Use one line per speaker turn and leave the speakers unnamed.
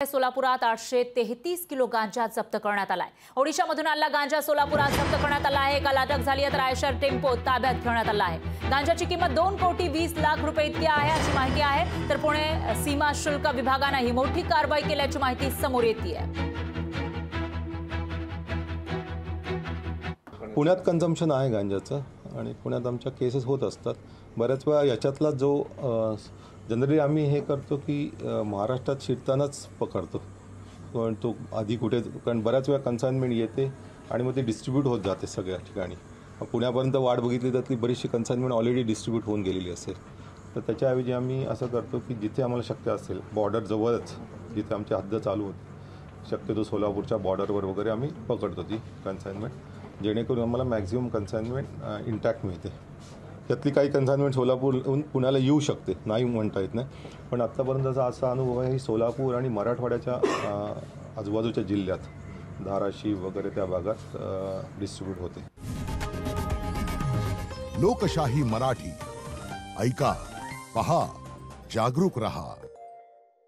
सोलापुरात 833 किलो गांजा जप्त करण्यात आलाय। ओडिशामधून आलेला गांजा सोलापुरात जप्त करण्यात आला आहे। काल अटक झाली तर आयशर टेम्पो ताब्यात घेण्यात आला आहे। गांजाची किंमत 2,20,00,000 रुपये इतकी आहे अशी माहिती आहे। तर पुणे सीमा शुल्क विभागाने ही मोठी कारवाई केल्याची माहिती समोर येते आहे।
पुण्यात कन्झम्पशन आहे गांजाचं आणि पुण्यात आमच्या केसेस होत असतात। बऱ्याच वेळा याच्यातला जो जनरली आम्ही हे करतो की महाराष्ट्रात शिरतानाच पकडतो, पण तो आधी कुठे, कारण बऱ्याच वेळा कन्साइनमेंट येते आणि मग ते डिस्ट्रीब्यूट होत जाते सगळ्या ठिकाणी। पुण्यापर्यंत वाट बघितली तर ती बरीचशी कन्साइनमेंट ऑलरेडी डिस्ट्रीब्यूट होऊन गेलेली असेल। तर त्याच्याऐवजी आम्ही असं करतो की जिथे आम्हाला शक्य असेल बॉर्डर जवळच जिथे आमची हद्द चालू होती, शक्यतो सोलापूरच्या बॉर्डरवर वगैरे आम्ही पकडतो ती कन्साइनमेंट, जेणेकरून आम्हाला मॅक्झिमम कन्साइनमेंट इंटॅक्ट मिळते। त्यातली काही कन्साइनमेंट सोलापूरहून पुण्याला येऊ शकते, नाही म्हणता येत नाही, पण आत्तापर्यंतचा असा अनुभव आहे की सोलापूर आणि मराठवाड्याच्या आजूबाजूच्या जिल्ह्यात धाराशिव वगैरे त्या भागात डिस्ट्रीब्यूट होते।
लोकशाही मराठी ऐका, पहा, जागरूक रहा।